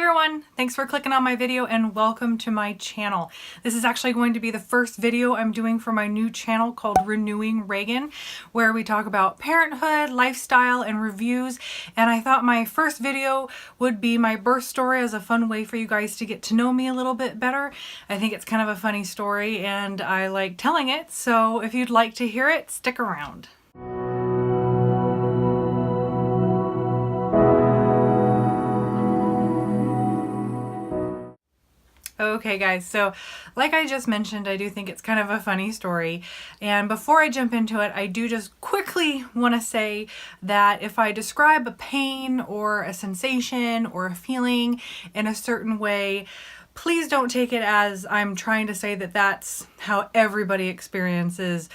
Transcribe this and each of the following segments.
everyone, thanks for clicking on my video and welcome to my channel. This is actually going to be the first video I'm doing for my new channel called Renewing Reagan, where we talk about parenthood, lifestyle, and reviews. And I thought my first video would be my birth story as a fun way for you guys to get to know me a little bit better. I think it's kind of a funny story and I like telling it, so if you'd like to hear it, stick around. Okay guys, so like I just mentioned, I do think it's kind of a funny story. And before I jump into it, I do just quickly want to say that if I describe a pain or a sensation or a feeling in a certain way, please don't take it as I'm trying to say that that's how everybody experiences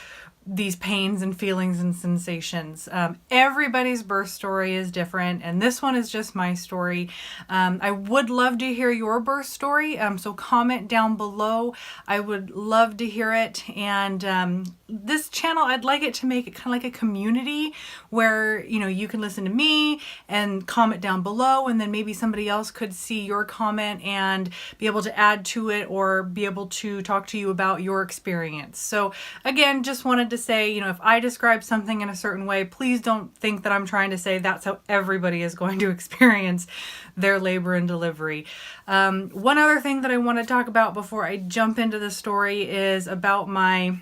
these pains and feelings and sensations. Everybody's birth story is different, and this one is just my story. I would love to hear your birth story, so comment down below. I would love to hear it. And this channel, I'd like it to make it kind of like a community where, you know, you can listen to me and comment down below, and then maybe somebody else could see your comment and be able to add to it or be able to talk to you about your experience. So again, just wanted to say, you know, if I describe something in a certain way, please don't think that I'm trying to say that's how everybody is going to experience their labor and delivery. One other thing that I want to talk about before I jump into the story is about my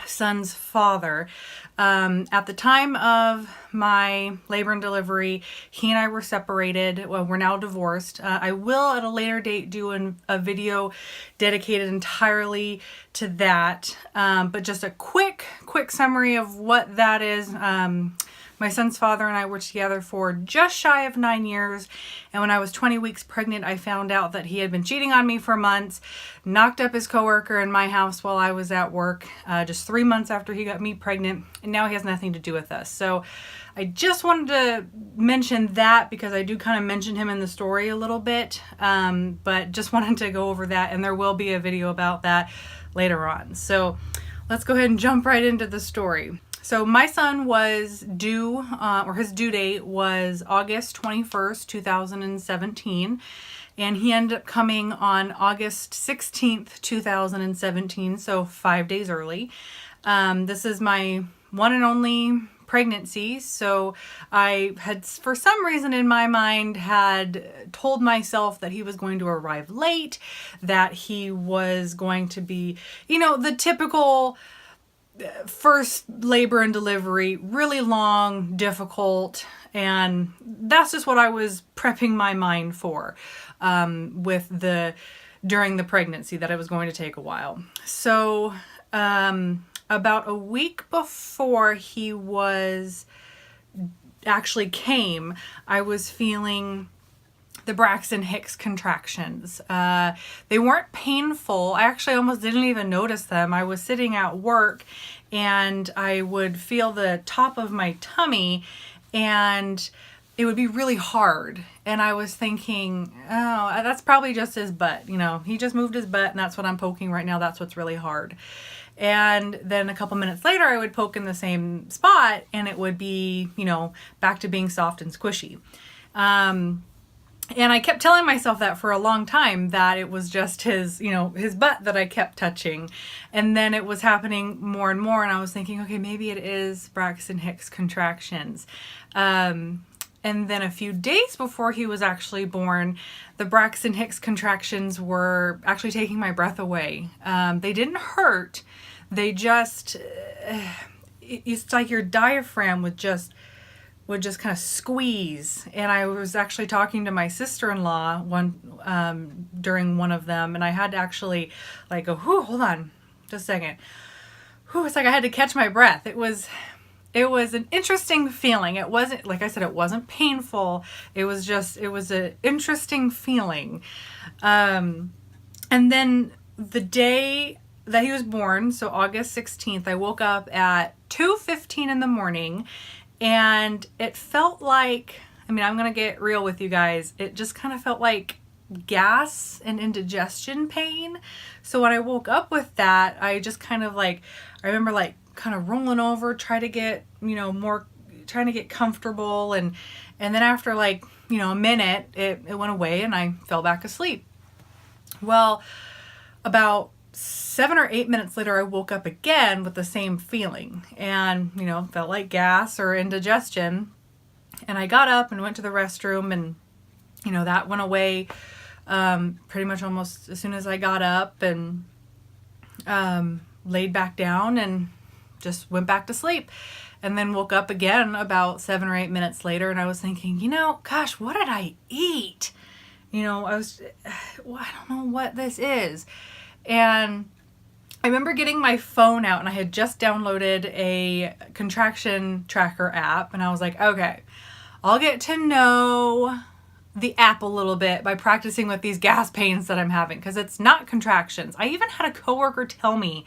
son's father. At the time of my labor and delivery, he and I were separated. Well, we're now divorced. I will at a later date do a video dedicated entirely to that. But just a quick summary of what that is. My son's father and I were together for just shy of 9 years. And when I was 20 weeks pregnant, I found out that he had been cheating on me for months, knocked up his coworker in my house while I was at work, just 3 months after he got me pregnant. And now he has nothing to do with us. So I just wanted to mention that because I do kind of mention him in the story a little bit, but just wanted to go over that. And there will be a video about that later on. So let's go ahead and jump right into the story. So my son was due, or his due date was August 21st, 2017. And he ended up coming on August 16th, 2017. So 5 days early. This is my one and only pregnancy. So I had, for some reason in my mind, had told myself that he was going to arrive late, that he was going to be, you know, the typical first labor and delivery, really long, difficult, and that's just what I was prepping my mind for during the pregnancy, that it was going to take a while. So about a week before he actually came, I was feeling the Braxton Hicks contractions. They weren't painful. I actually almost didn't even notice them. I was sitting at work and I would feel the top of my tummy and it would be really hard. And I was thinking, oh, that's probably just his butt. You know, he just moved his butt and that's what I'm poking right now. That's what's really hard. And then a couple minutes later, I would poke in the same spot and it would be, you know, back to being soft and squishy. And I kept telling myself that for a long time, that it was just his, you know, his butt that I kept touching. And then it was happening more and more. And I was thinking, okay, maybe it is Braxton Hicks contractions. And then a few days before he was actually born, the Braxton Hicks contractions were actually taking my breath away. They didn't hurt. They just, it's like your diaphragm would just kind of squeeze. And I was actually talking to my sister-in-law during one of them, and I had to actually like go, whew, hold on just a second. Whew, it's like I had to catch my breath. It was an interesting feeling. It wasn't, like I said, it wasn't painful. It was an interesting feeling. And then the day that he was born, so August 16th, I woke up at 2:15 in the morning. And it felt like, I mean, I'm going to get real with you guys. It just kind of felt like gas and indigestion pain. So when I woke up with that, I just kind of like, I remember like kind of rolling over, trying to get, you know, trying to get comfortable. And then after like a minute, it went away and I fell back asleep. Well, about 7 or 8 minutes later, I woke up again with the same feeling and, felt like gas or indigestion. And I got up and went to the restroom, and, that went away pretty much almost as soon as I got up, and laid back down and just went back to sleep. And then woke up again about 7 or 8 minutes later, and I was thinking, gosh, what did I eat? I don't know what this is. And I remember getting my phone out, and I had just downloaded a contraction tracker app, and I was like, okay, I'll get to know the app a little bit by practicing with these gas pains that I'm having, because it's not contractions. I even had a coworker tell me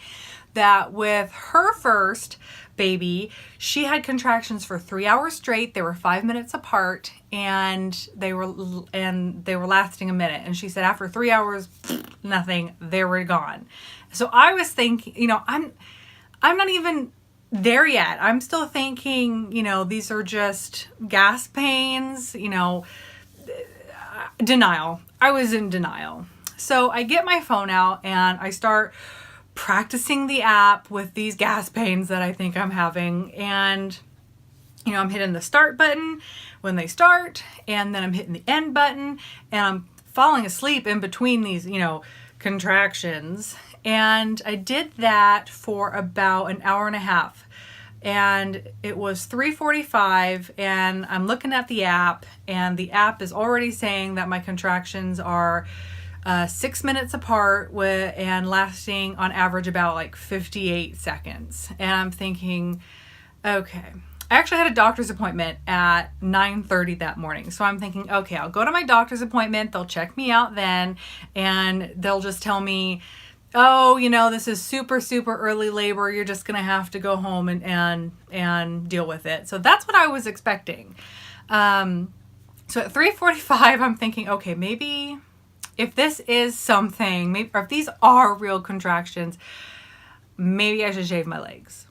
that with her first baby, she had contractions for 3 hours straight. They were 5 minutes apart, and they were lasting a minute. And she said after 3 hours, nothing, they were gone. So I was thinking, I'm not even there yet. I'm still thinking, these are just gas pains, denial. I was in denial. So I get my phone out and I start practicing the app with these gas pains that I think I'm having. And, I'm hitting the start button when they start, and then I'm hitting the end button, and I'm falling asleep in between these, contractions. And I did that for about an hour and a half. And it was 3:45, and I'm looking at the app, and the app is already saying that my contractions are 6 minutes apart and lasting on average about like 58 seconds. And I'm thinking, okay. I actually had a doctor's appointment at 9:30 that morning. So I'm thinking, okay, I'll go to my doctor's appointment. They'll check me out then, and they'll just tell me, oh, this is super, super early labor. You're just going to have to go home and deal with it. So that's what I was expecting. So at 3:45, I'm thinking, okay, maybe if this is something, or if these are real contractions, maybe I should shave my legs.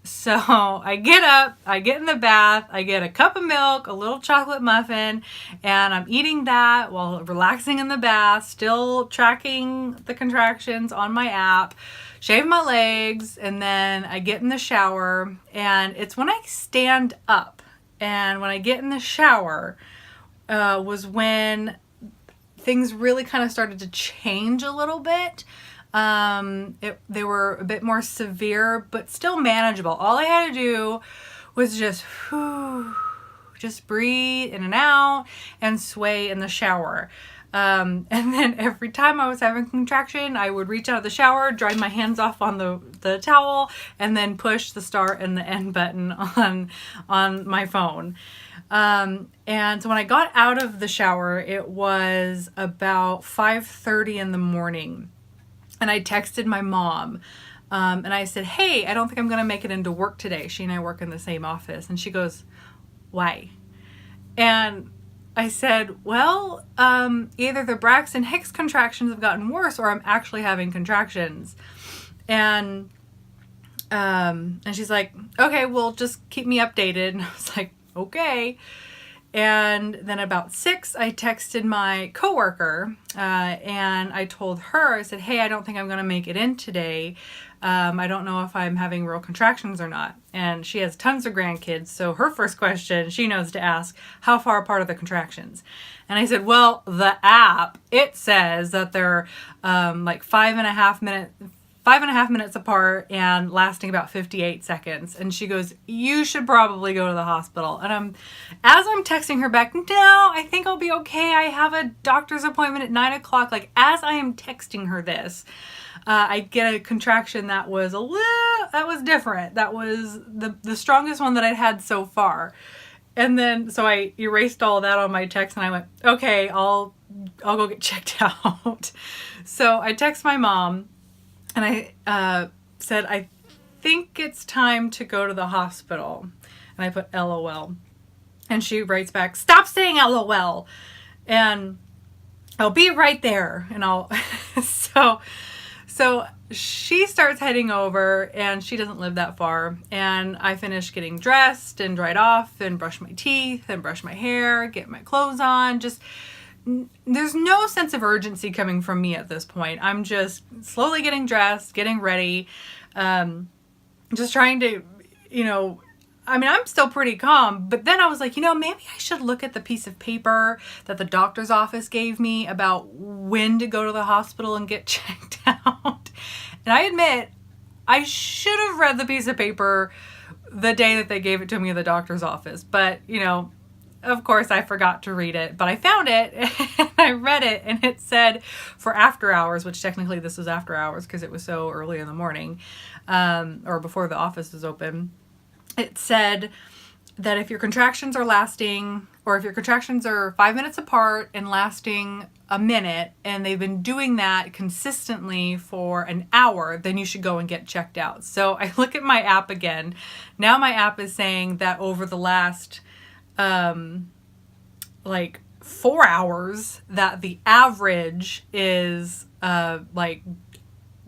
So I get up, I get in the bath, I get a cup of milk, a little chocolate muffin, and I'm eating that while relaxing in the bath, still tracking the contractions on my app, shave my legs, and then I get in the shower. And it's when I stand up and when I get in the shower was when things really kind of started to change a little bit. They were a bit more severe, but still manageable. All I had to do was just breathe in and out and sway in the shower. And then every time I was having a contraction, I would reach out of the shower, dry my hands off on the towel, and then push the start and the end button on my phone. And so when I got out of the shower, it was about 5:30 in the morning. And I texted my mom, and I said, hey, I don't think I'm going to make it into work today. She and I work in the same office. And she goes, why? And I said, well, either the Braxton Hicks contractions have gotten worse, or I'm actually having contractions. And she's like, okay, well, just keep me updated. And I was like, okay. And then about 6, I texted my coworker, and I told her, I said, hey, I don't think I'm going to make it in today. I don't know if I'm having real contractions or not. And she has tons of grandkids, so her first question she knows to ask, how far apart are the contractions? And I said, well, the app, it says that they're like 5.5 minutes apart and lasting about 58 seconds. And she goes, you should probably go to the hospital. And as I'm texting her back, no, I think I'll be okay. I have a doctor's appointment at 9 o'clock. Like, as I am texting her this, I get a contraction that was different. That was the strongest one that I'd had so far. And then, so I erased all of that on my text, and I went, okay, I'll go get checked out. So I text my mom, and I said, I think it's time to go to the hospital. And I put LOL. And she writes back, stop saying LOL. And I'll be right there. And so she starts heading over, and she doesn't live that far. And I finish getting dressed and dried off and brush my teeth and brush my hair, get my clothes on. Just, there's no sense of urgency coming from me at this point. I'm just slowly getting dressed, getting ready, just trying to, I'm still pretty calm, but then I was like, maybe I should look at the piece of paper that the doctor's office gave me about when to go to the hospital and get checked out. And I admit, I should have read the piece of paper the day that they gave it to me at the doctor's office. But, of course I forgot to read it, but I found it and I read it, and it said for after hours, which technically this was after hours because it was so early in the morning, or before the office was open. It said that if your contractions are lasting, or if your contractions are 5 minutes apart and lasting a minute, and they've been doing that consistently for an hour, then you should go and get checked out. So I look at my app again. Now my app is saying that over the last 4 hours, that the average is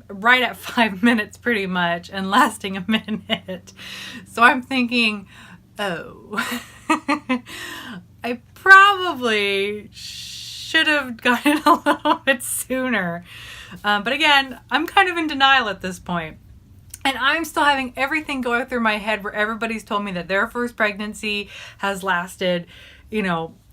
right at 5 minutes pretty much, and lasting a minute. So I'm thinking, oh, I probably should have gotten a little bit sooner. But again, I'm kind of in denial at this point. And I'm still having everything going through my head where everybody's told me that their first pregnancy has lasted,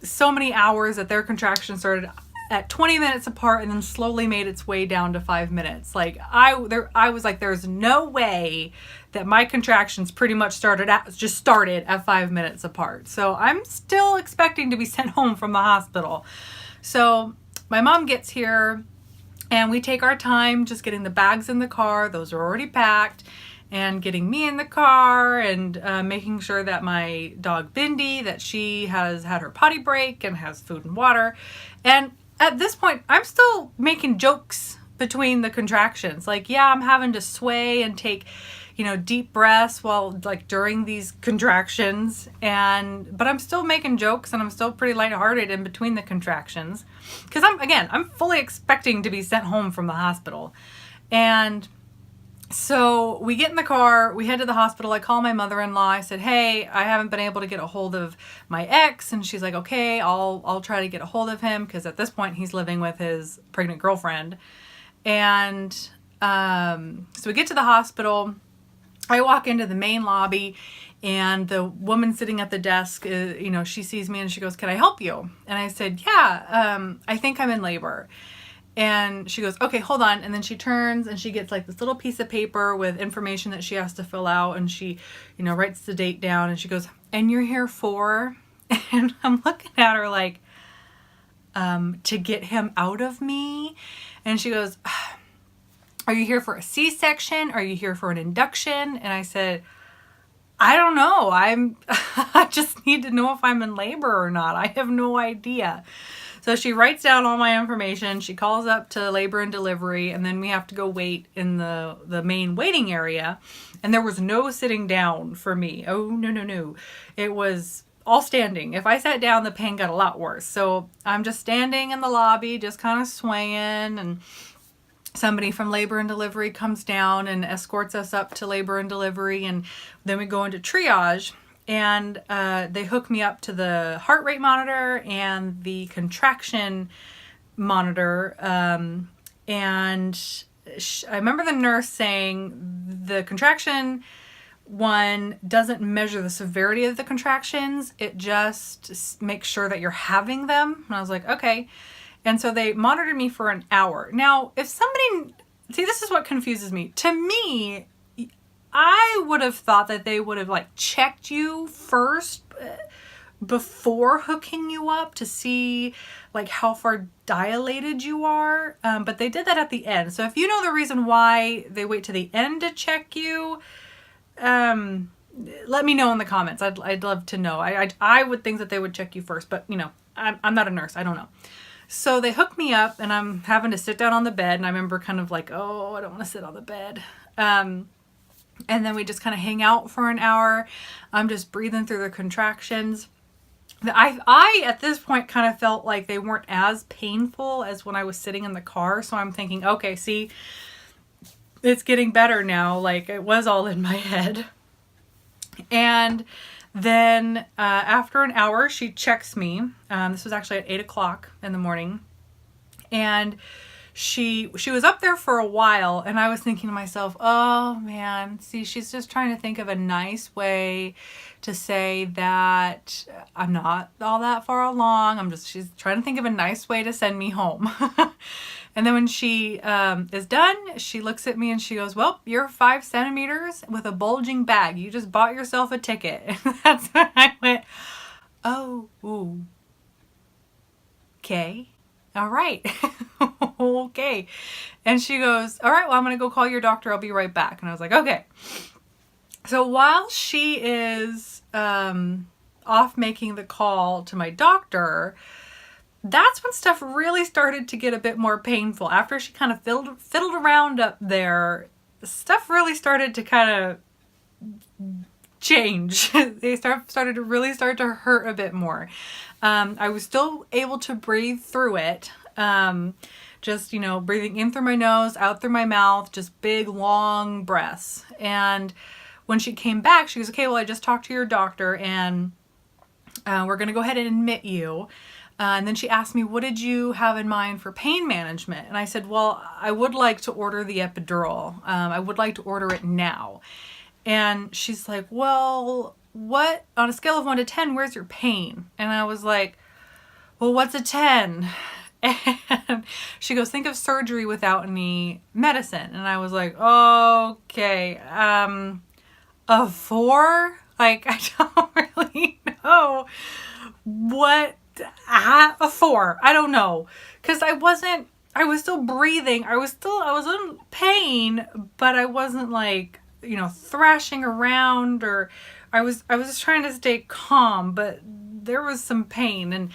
so many hours, that their contractions started at 20 minutes apart and then slowly made its way down to 5 minutes. I was like, there's no way that my contractions pretty much started at 5 minutes apart. So I'm still expecting to be sent home from the hospital. So my mom gets here, and we take our time just getting the bags in the car. Those are already packed. And getting me in the car, and making sure that my dog Bindi, that she has had her potty break and has food and water. And at this point, I'm still making jokes between the contractions. I'm having to sway and take, deep breaths while during these contractions. But I'm still making jokes, and I'm still pretty lighthearted in between the contractions. Because I'm fully expecting to be sent home from the hospital. And so we get in the car, we head to the hospital. I call my mother-in-law. I said, hey, I haven't been able to get a hold of my ex. And she's like, okay, I'll try to get a hold of him, because at this point he's living with his pregnant girlfriend. And so we get to the hospital. I walk into the main lobby, and the woman sitting at the desk, she sees me and she goes, can I help you? And I said, yeah, I think I'm in labor. And she goes, okay, hold on. And then she turns and she gets this little piece of paper with information that she has to fill out. And she, writes the date down, and she goes, and you're here for? And I'm looking at her to get him out of me. And she goes, are you here for a C-section? Are you here for an induction? And I said, I don't know. I just need to know if I'm in labor or not. I have no idea. So she writes down all my information. She calls up to labor and delivery, and then we have to go wait in the main waiting area. And there was no sitting down for me. Oh, no. It was all standing. If I sat down, the pain got a lot worse. So I'm just standing in the lobby, just kind of swaying, and somebody from labor and delivery comes down and escorts us up to labor and delivery, and then we go into triage. And they hook me up to the heart rate monitor and the contraction monitor. And I remember the nurse saying the contraction one doesn't measure the severity of the contractions. It just makes sure that you're having them. And I was like, okay. And so they monitored me for an hour. Now, if somebody... See, this is what confuses me. To me, I would have thought that they would have checked you first before hooking you up to see how far dilated you are. But they did that at the end. So if you know the reason why they wait to the end to check you, let me know in the comments. I'd love to know. I would think that they would check you first, but I'm not a nurse. I don't know. So they hook me up, and I'm having to sit down on the bed. And I remember kind of oh, I don't want to sit on the bed. And then we just kind of hang out for an hour. I'm just breathing through the contractions. I at this point kind of felt like they weren't as painful as when I was sitting in the car. So I'm thinking, okay, see, it's getting better now. Like, it was all in my head. And then after an hour, she checks me. This was actually at 8 o'clock in the morning. And she was up there for a while, and I was thinking to myself, oh man, see, she's just trying to think of a nice way to say that I'm not all that far along. She's trying to think of a nice way to send me home. And then when she is done, she looks at me and she goes, well, you're 5 centimeters with a bulging bag. You just bought yourself a ticket. And that's when I went, oh, ooh, okay. All right. Okay. And she goes, all right, well, I'm going to go call your doctor. I'll be right back. And I was like, okay. So while she is off making the call to my doctor, that's when stuff really started to get a bit more painful. After she kind of fiddled around up there, stuff really started to kind of change. They started to really start to hurt a bit more. I was still able to breathe through it. Just, breathing in through my nose, out through my mouth, just big, long breaths. And when she came back, she goes, okay, well, I just talked to your doctor and we're going to go ahead and admit you. And then she asked me, what did you have in mind for pain management? And I said, well, I would like to order the epidural. I would like to order it now. And she's like, well, what, on a scale of 1 to 10, where's your pain? And I was like, well, what's a 10? And she goes, think of surgery without any medicine. And I was like, okay, a 4? Like, I don't really know what, a 4. I don't know. Cause I was still breathing. I was in pain, but I wasn't like, thrashing around, or I was just trying to stay calm, but there was some pain.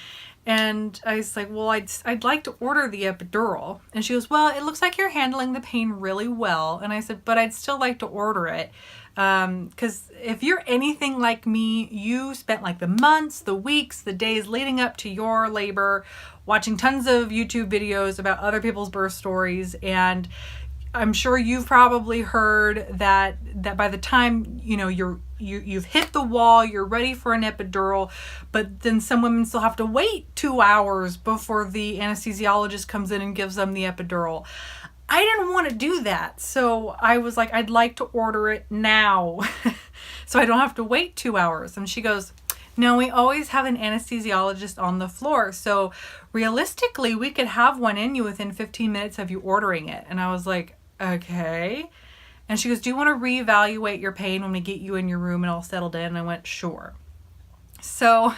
And I was like, well, I'd like to order the epidural. And she goes, well, it looks like you're handling the pain really well. And I said, but I'd still like to order it. Because if you're anything like me, you spent like the months, the weeks, the days leading up to your labor, watching tons of YouTube videos about other people's birth stories. And I'm sure you've probably heard that by the time, you've hit the wall, you're ready for an epidural, but then some women still have to wait 2 hours before the anesthesiologist comes in and gives them the epidural. I didn't want to do that. So I was like, I'd like to order it now so I don't have to wait 2 hours. And she goes, no, we always have an anesthesiologist on the floor. So realistically, we could have one in you within 15 minutes of you ordering it. And I was like, okay. And she goes, do you want to reevaluate your pain when we get you in your room and all settled in? And I went, sure. So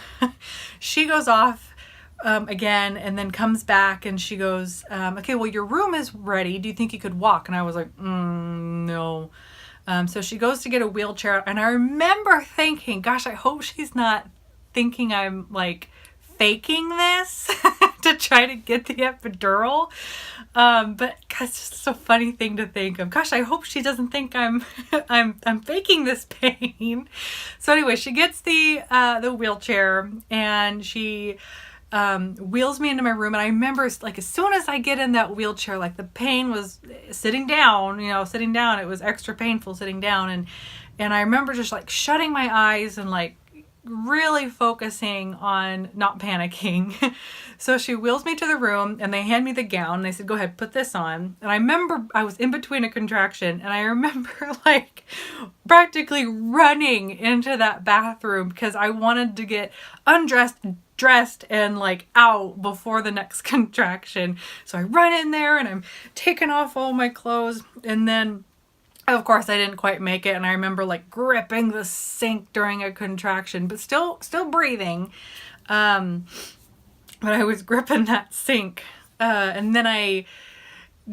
she goes off again and then comes back and she goes, okay, well, your room is ready. Do you think you could walk? And I was like, no. So she goes to get a wheelchair. And I remember thinking, gosh, I hope she's not thinking I'm like faking this to try to get the epidural. But gosh, it's just a funny thing to think of. Gosh, I hope she doesn't think I'm faking this pain. So anyway, she gets the wheelchair and she wheels me into my room. And I remember like as soon as I get in that wheelchair, like the pain was sitting down, it was extra painful sitting down. And I remember just like shutting my eyes and like really focusing on not panicking. So she wheels me to the room and they hand me the gown. They said, go ahead, put this on. And I remember I was in between a contraction and I remember like practically running into that bathroom because I wanted to get undressed, dressed, and like out before the next contraction. So I run in there and I'm taking off all my clothes, and then of course I didn't quite make it, and I remember like gripping the sink during a contraction, but still breathing. But I was gripping that sink. And then I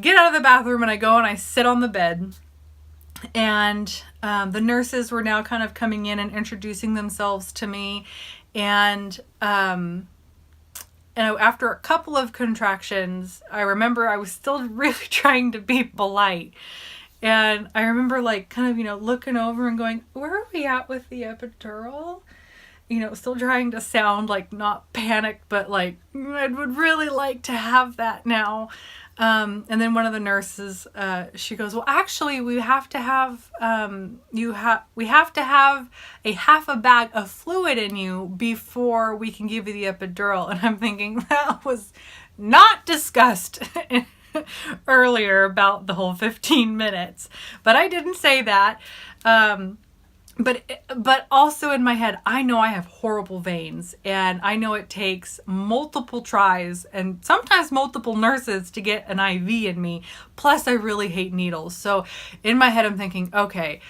get out of the bathroom and I go and I sit on the bed, and the nurses were now kind of coming in and introducing themselves to me. And after a couple of contractions, I remember I was still really trying to be polite. And I remember like kind of, looking over and going, where are we at with the epidural? Still trying to sound like not panicked, but like, I would really like to have that now. And then one of the nurses, she goes, well, actually, we have to have we have to have a half a bag of fluid in you before we can give you the epidural. And I'm thinking, that was not discussed earlier about the whole 15 minutes, but I didn't say that. But also in my head, I know I have horrible veins, and I know it takes multiple tries and sometimes multiple nurses to get an IV in me. Plus, I really hate needles. So in my head, I'm thinking, okay,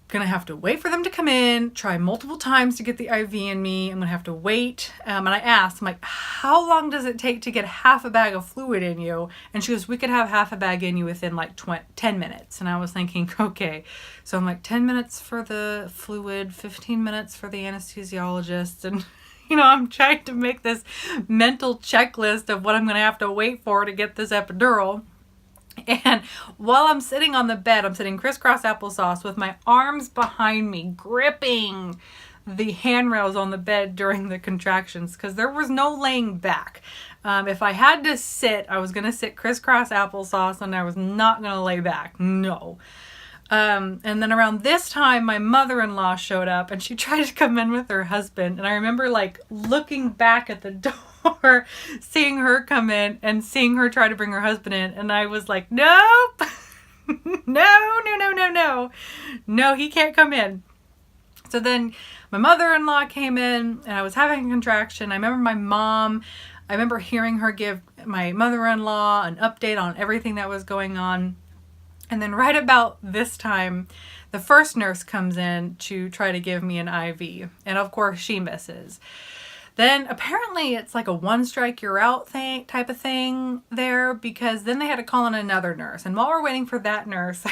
gonna have to wait for them to come in, try multiple times to get the IV in me. I'm gonna have to wait. And I asked, I'm like, how long does it take to get half a bag of fluid in you? And she goes, we could have half a bag in you within like 10 minutes. And I was thinking, okay. So I'm like, 10 minutes for the fluid, 15 minutes for the anesthesiologist. And, I'm trying to make this mental checklist of what I'm gonna have to wait for to get this epidural. And while I'm sitting on the bed, I'm sitting crisscross applesauce with my arms behind me, gripping the handrails on the bed during the contractions, because there was no laying back. If I had to sit, I was going to sit crisscross applesauce, and I was not going to lay back. No. And then around this time, my mother-in-law showed up, and she tried to come in with her husband. And I remember looking back at the door, seeing her come in and seeing her try to bring her husband in. And I was like, nope, no, he can't come in. So then my mother-in-law came in, and I was having a contraction. I remember hearing her give my mother-in-law an update on everything that was going on. And then right about this time, the first nurse comes in to try to give me an IV. And of course, she misses. Then apparently it's like a one strike you're out type of thing there, because then they had to call in another nurse. And while we're waiting for that nurse,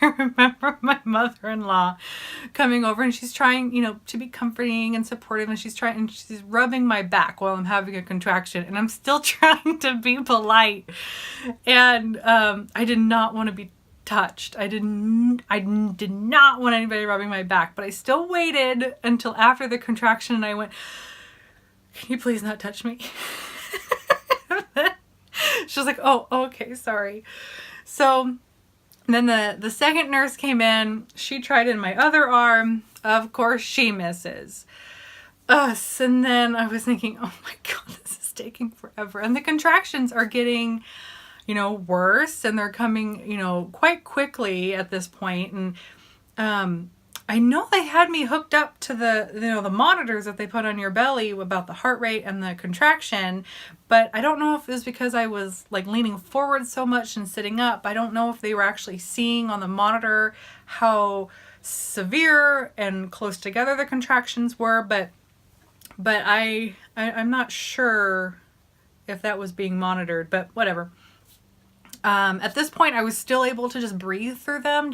I remember my mother-in-law coming over, and she's trying, to be comforting and supportive, and she's rubbing my back while I'm having a contraction, and I'm still trying to be polite. And I did not want to be touched. I did not want anybody rubbing my back, but I still waited until after the contraction, and I went, can you please not touch me? She was like, oh, okay, sorry. So then the second nurse came in. She tried in my other arm. Of course, she misses us. And then I was thinking, oh my God, this is taking forever. And the contractions are getting, worse, and they're coming, quite quickly at this point. And I know they had me hooked up to the monitors that they put on your belly about the heart rate and the contraction, but I don't know if it was because I was leaning forward so much and sitting up. I don't know if they were actually seeing on the monitor how severe and close together the contractions were, but I'm not sure if that was being monitored, but whatever. At this point, I was still able to just breathe through them,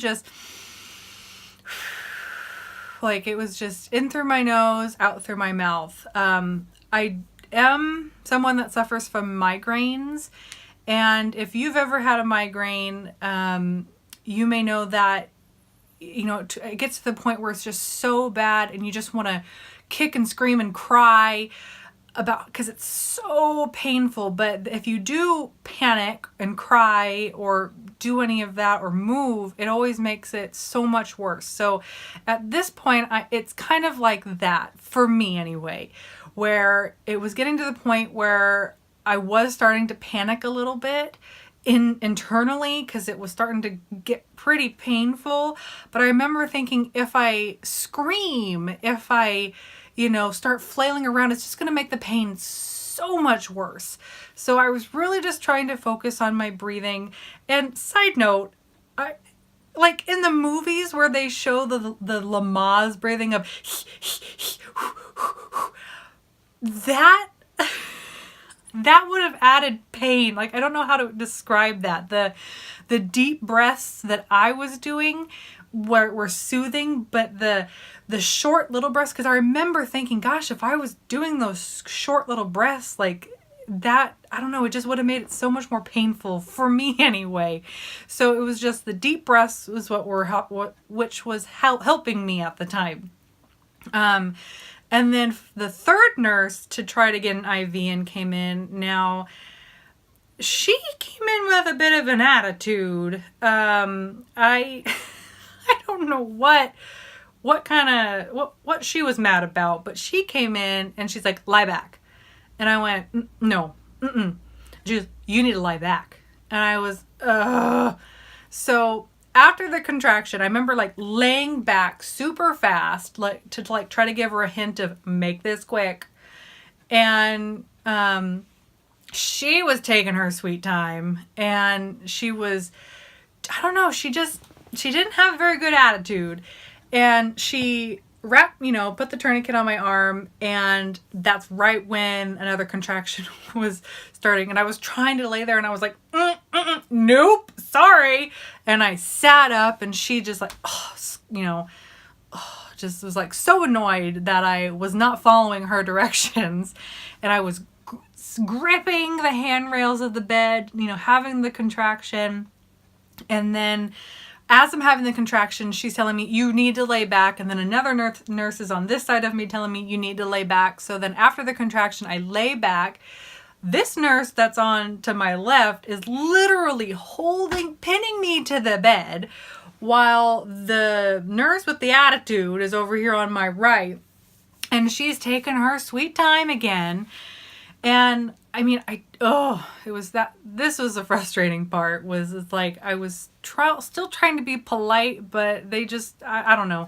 it was just in through my nose, out through my mouth. I am someone that suffers from migraines. And if you've ever had a migraine, you may know that, it gets to the point where it's just so bad and you just want to kick and scream and cry because it's so painful. But if you do panic and cry or do any of that or move, it always makes it so much worse. So at this point, it's kind of like that for me anyway, where it was getting to the point where I was starting to panic a little bit internally, because it was starting to get pretty painful. But I remember thinking, if I scream, if I start flailing around, it's just going to make the pain so much worse. So I was really just trying to focus on my breathing. And side note, in the movies where they show the Lamaze breathing of that would have added pain. I don't know how to describe that. The deep breaths that I was doing were soothing, but the short little breaths, because I remember thinking, gosh, if I was doing those short little breaths that, I don't know, it just would have made it so much more painful for me anyway. So it was just the deep breaths was which was helping me at the time. And then the third nurse to try to get an IV in came in. Now, she came in with a bit of an attitude. I don't know what she was mad about, but she came in and she's like, lie back. And I went, no, She goes, you need to lie back. And I was, So after the contraction, I remember like laying back super fast, like to like try to give her a hint of make this quick. And, she was taking her sweet time, and she was, I don't know, she didn't have a very good attitude. And she put the tourniquet on my arm, and that's right when another contraction was starting. And I was trying to lay there, and I was like, nope, sorry. And I sat up, and she just like, just was like so annoyed that I was not following her directions. And I was gripping the handrails of the bed, having the contraction. And then as I'm having the contraction, she's telling me, you need to lay back. And then another nurse is on this side of me telling me, you need to lay back. So then after the contraction, I lay back. This nurse that's on to my left is literally pinning me to the bed, while the nurse with the attitude is over here on my right. And she's taking her sweet time again. And I mean, this was the frustrating part, was it's like I was still trying to be polite, but they just, I don't know.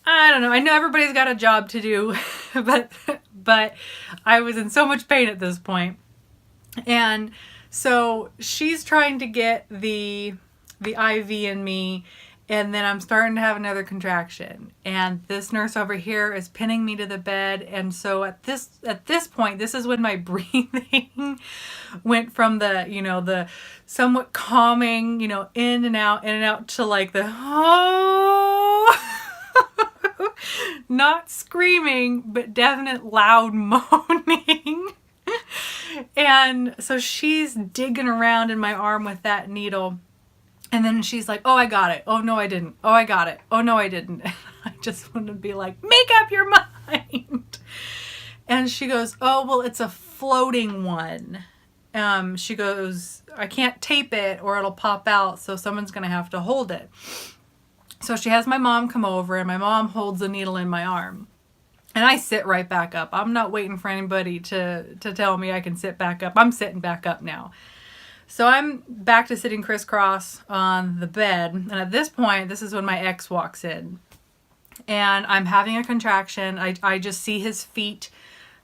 I know everybody's got a job to do, but I was in so much pain at this point. And so she's trying to get the IV in me, and then I'm starting to have another contraction. And this nurse over here is pinning me to the bed. And so at this point, this is when my breathing went from the somewhat calming, in and out to like the, not screaming, but definite loud moaning. And so she's digging around in my arm with that needle. And then she's like, oh, I got it. Oh, no, I didn't. Oh, I got it. Oh, no, I didn't. And I just want to be like, make up your mind. And she goes, oh, well, it's a floating one. She goes, I can't tape it or it'll pop out, so someone's going to have to hold it. So she has my mom come over, and my mom holds the needle in my arm. And I sit right back up. I'm not waiting for anybody to tell me I can sit back up. I'm sitting back up now. So I'm back to sitting crisscross on the bed. And at this point, this is when my ex walks in. And I'm having a contraction. I just see his feet,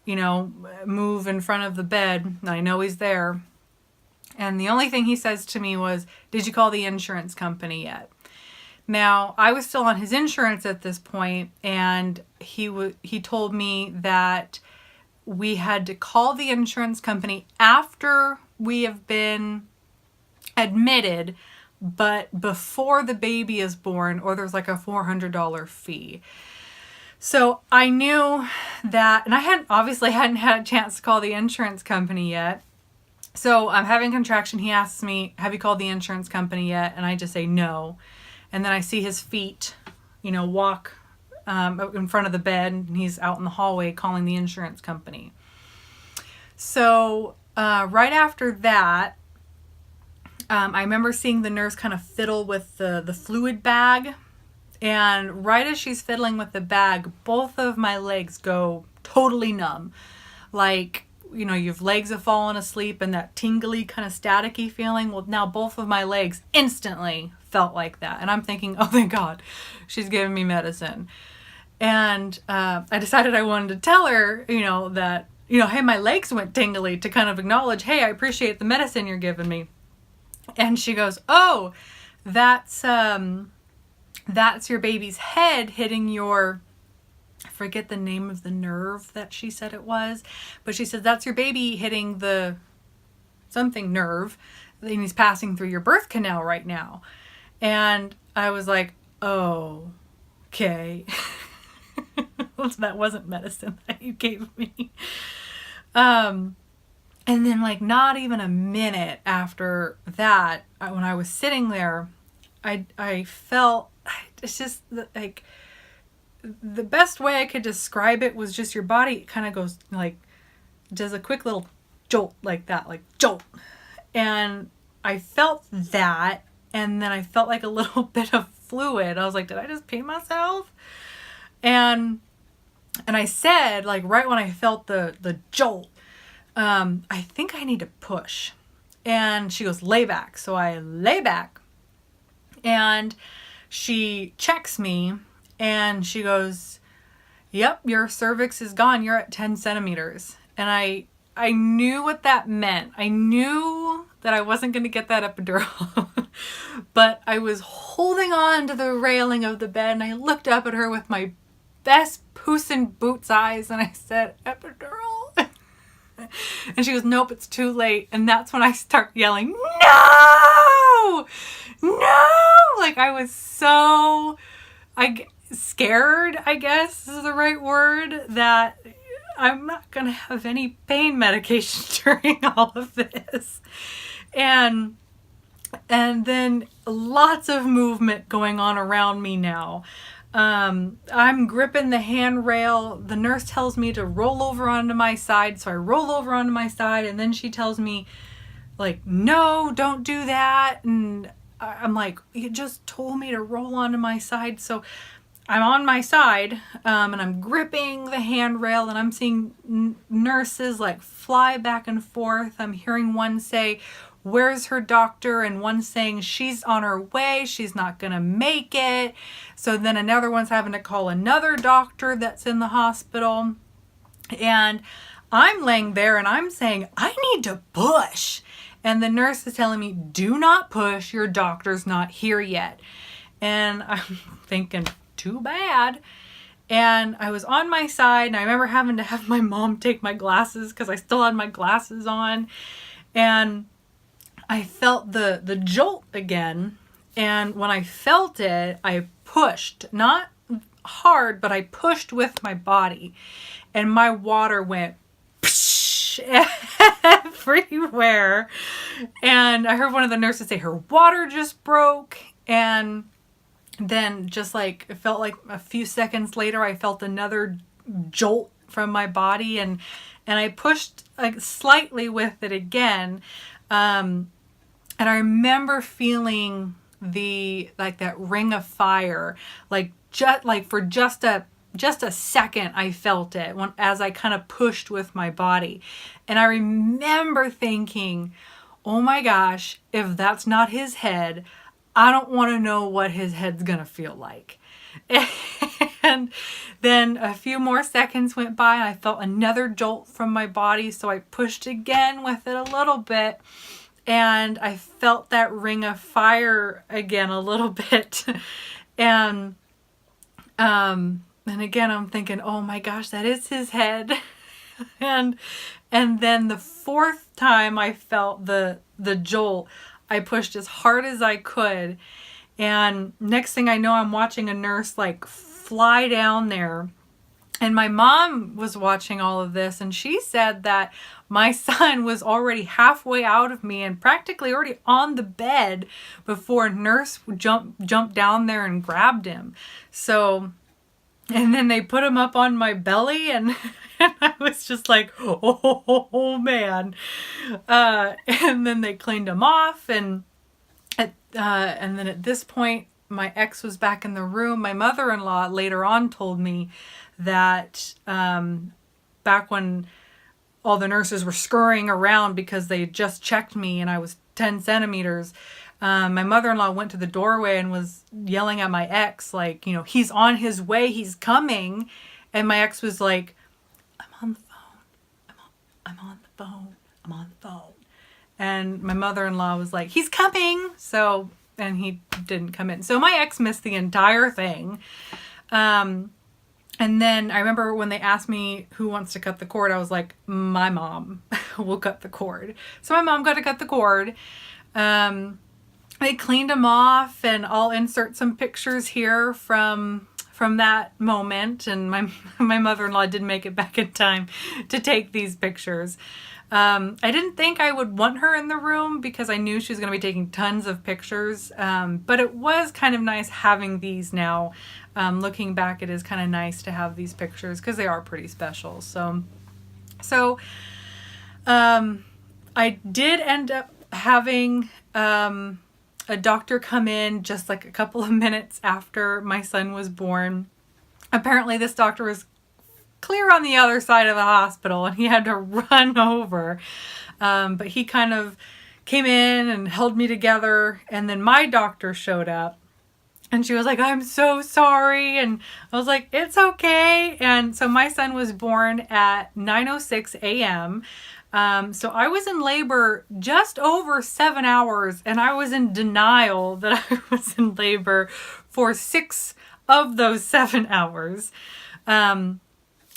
move in front of the bed. I know he's there. And the only thing he says to me was, did you call the insurance company yet? Now, I was still on his insurance at this point, and he told me that we had to call the insurance company after we have been admitted, but before the baby is born, or there's like a $400 fee. So I knew that, and I hadn't had a chance to call the insurance company yet. So I'm having contraction. He asks me, have you called the insurance company yet? And I just say no. And then I see his feet, walk in front of the bed, and he's out in the hallway calling the insurance company. So right after that, I remember seeing the nurse kind of fiddle with the fluid bag. And right as she's fiddling with the bag, both of my legs go totally numb. Like, your legs have fallen asleep, and that tingly kind of staticky feeling. Well, now both of my legs instantly felt like that. And I'm thinking, oh, thank God, she's giving me medicine. And I decided I wanted to tell her, that, hey, my legs went tingly, to kind of acknowledge, hey, I appreciate the medicine you're giving me. And she goes, oh, that's your baby's head hitting your, I forget the name of the nerve that she said it was, but she said, that's your baby hitting the something nerve, and he's passing through your birth canal right now. And I was like, oh, okay. That wasn't medicine that you gave me. And then like not even a minute after that, when I was sitting there, I felt, it's just like, the best way I could describe it was just your body kind of goes like, does a quick little jolt like that, like jolt. And I felt that, and then I felt like a little bit of fluid. I was like, did I just pee myself? And I said, like, right when I felt the jolt, I think I need to push. And she goes, lay back. So I lay back, and she checks me, and she goes, yep, your cervix is gone. You're at 10 centimeters. And I knew what that meant. I knew that I wasn't going to get that epidural. But I was holding on to the railing of the bed, and I looked up at her with my best Puss in Boots eyes, and I said, epidural? And she goes, nope, it's too late. And that's when I start yelling, no! No! Like, I was so scared, I guess is the right word, that I'm not going to have any pain medication during all of this. And then lots of movement going on around me now. I'm gripping the handrail. The nurse tells me to roll over onto my side. So I roll over onto my side, and then she tells me, like, no, don't do that. And I'm like, you just told me to roll onto my side. So I'm on my side, and I'm gripping the handrail, and I'm seeing nurses like fly back and forth. I'm hearing one say, where's her doctor? And one saying she's on her way, she's not gonna make it. So then another one's having to call another doctor that's in the hospital. And I'm laying there and I'm saying, I need to push. And the nurse is telling me, do not push, your doctor's not here yet. And I'm thinking, too bad. And I was on my side, and I remember having to have my mom take my glasses because I still had my glasses on. And I felt the jolt again, and when I felt it, I pushed, not hard, but I pushed with my body, and my water went everywhere. And I heard one of the nurses say her water just broke, and then just like, it felt like a few seconds later, I felt another jolt from my body, and I pushed like slightly with it again. And I remember feeling that ring of fire, for just a second, I felt it as I kind of pushed with my body. And I remember thinking, oh my gosh, if that's not his head, I don't want to know what his head's going to feel like. And then a few more seconds went by, and I felt another jolt from my body. So I pushed again with it a little bit, and I felt that ring of fire again a little bit. And again, I'm thinking, oh my gosh, that is his head. And then the fourth time I felt the jolt, I pushed as hard as I could. And next thing I know, I'm watching a nurse like fly down there. And my mom was watching all of this, and she said that my son was already halfway out of me and practically already on the bed before a nurse jumped down there and grabbed him. So, and then they put him up on my belly, and I was just like, oh man. And then they cleaned him off, and then at this point, my ex was back in the room. My mother-in-law later on told me that back when all the nurses were scurrying around because they had just checked me and I was 10 centimeters, my mother-in-law went to the doorway and was yelling at my ex, like, you know, he's on his way, he's coming. And my ex was like, I'm on the phone. I'm on the phone. I'm on the phone. And my mother-in-law was like, he's coming. So, and he didn't come in. So my ex missed the entire thing. And then I remember when they asked me who wants to cut the cord, I was like, my mom will cut the cord. So my mom got to cut the cord. They cleaned him off, and I'll insert some pictures here from that moment. And my mother-in-law did make it back in time to take these pictures. I didn't think I would want her in the room because I knew she was going to be taking tons of pictures. But it was kind of nice having these now. Looking back, it is kind of nice to have these pictures because they are pretty special. So I did end up having a doctor come in just like a couple of minutes after my son was born. Apparently this doctor was clear on the other side of the hospital and he had to run over. But he kind of came in and held me together, and then my doctor showed up. And she was like, I'm so sorry. And I was like, it's okay. And so my son was born at 9:06 a.m. So I was in labor just over 7 hours, and I was in denial that I was in labor for 6 of those 7 hours.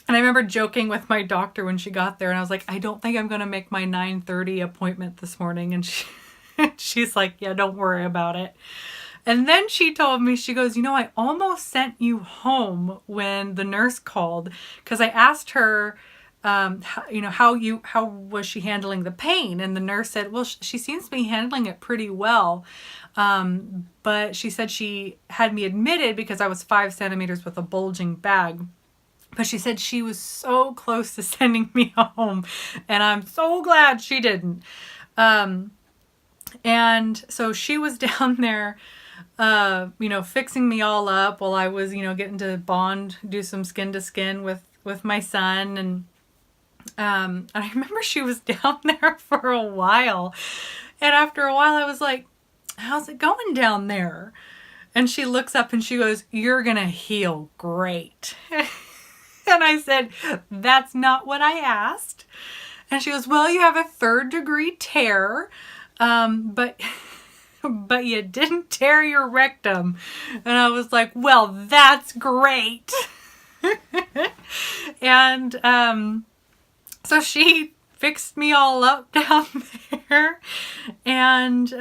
And I remember joking with my doctor when she got there, and I was like, I don't think I'm going to make my 9:30 appointment this morning. And she's like, yeah, don't worry about it. And then she told me, she goes, I almost sent you home when the nurse called, because I asked her, how was she handling the pain? And the nurse said, well, she seems to be handling it pretty well. But she said she had me admitted because I was 5 centimeters with a bulging bag. But she said she was so close to sending me home, and I'm so glad she didn't. And so she was down there, fixing me all up while I was, getting to bond, do some skin to skin with my son. And I remember she was down there for a while. And after a while I was like, how's it going down there? And she looks up and she goes, you're going to heal great. And I said, that's not what I asked. And she goes, well, you have a 3rd-degree tear, but you didn't tear your rectum. And I was like, well, that's great. And so she fixed me all up down there. And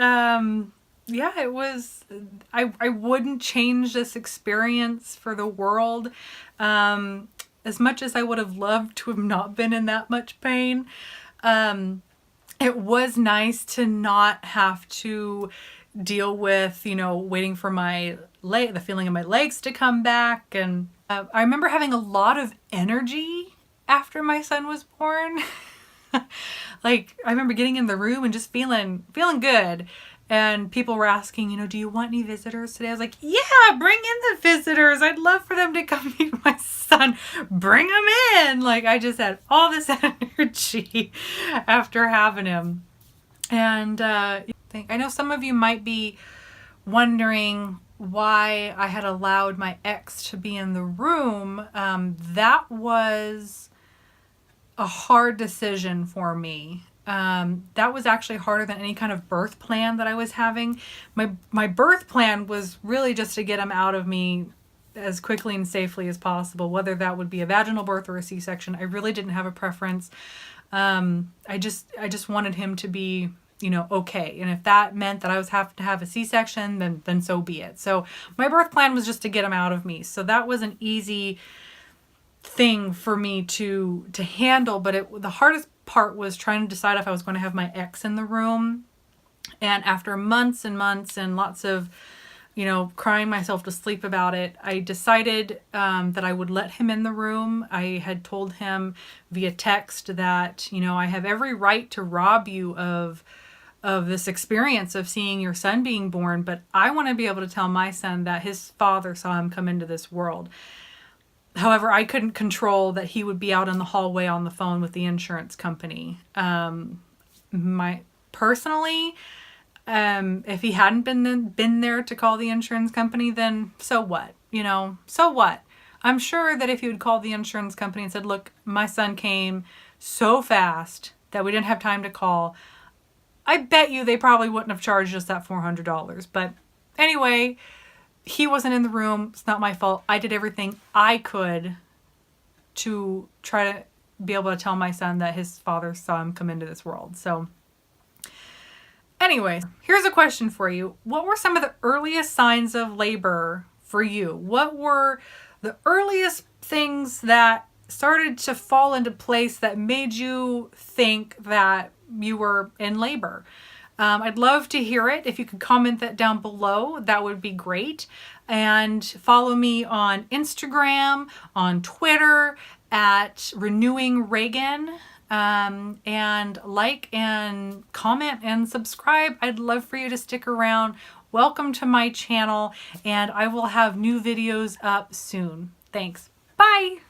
it was, I wouldn't change this experience for the world. As much as I would have loved to have not been in that much pain, it was nice to not have to deal with, waiting for the feeling of my legs to come back. And I remember having a lot of energy after my son was born. Like, I remember getting in the room and just feeling good. And people were asking, do you want any visitors today? I was like, yeah, bring in the visitors. I'd love for them to come meet my son. Bring them in. Like, I just had all this energy after having him. And I know some of you might be wondering why I had allowed my ex to be in the room. That was a hard decision for me. That was actually harder than any kind of birth plan that I was having. My birth plan was really just to get him out of me as quickly and safely as possible, whether that would be a vaginal birth or a C-section. I really didn't have a preference. I just wanted him to be, okay. And if that meant that I was have to have a C-section, then so be it. So my birth plan was just to get him out of me. So that was an easy thing for me to handle, but the hardest part was trying to decide if I was going to have my ex in the room. And after months and months and lots of, crying myself to sleep about it, I decided that I would let him in the room. I had told him via text that, I have every right to rob you of this experience of seeing your son being born, but I want to be able to tell my son that his father saw him come into this world. However, I couldn't control that he would be out in the hallway on the phone with the insurance company. Personally, if he hadn't been there to call the insurance company, then so what? So what? I'm sure that if you had called the insurance company and said, look, my son came so fast that we didn't have time to call, I bet you they probably wouldn't have charged us that $400. But anyway, he wasn't in the room. It's not my fault. I did everything I could to try to be able to tell my son that his father saw him come into this world. So anyway, here's a question for you. What were some of the earliest signs of labor for you? What were the earliest things that started to fall into place that made you think that you were in labor? I'd love to hear it. If you could comment that down below, that would be great. And follow me on Instagram, on Twitter, at Renewing Reagan. and like and comment and subscribe. I'd love for you to stick around. Welcome to my channel, and I will have new videos up soon. Thanks. Bye.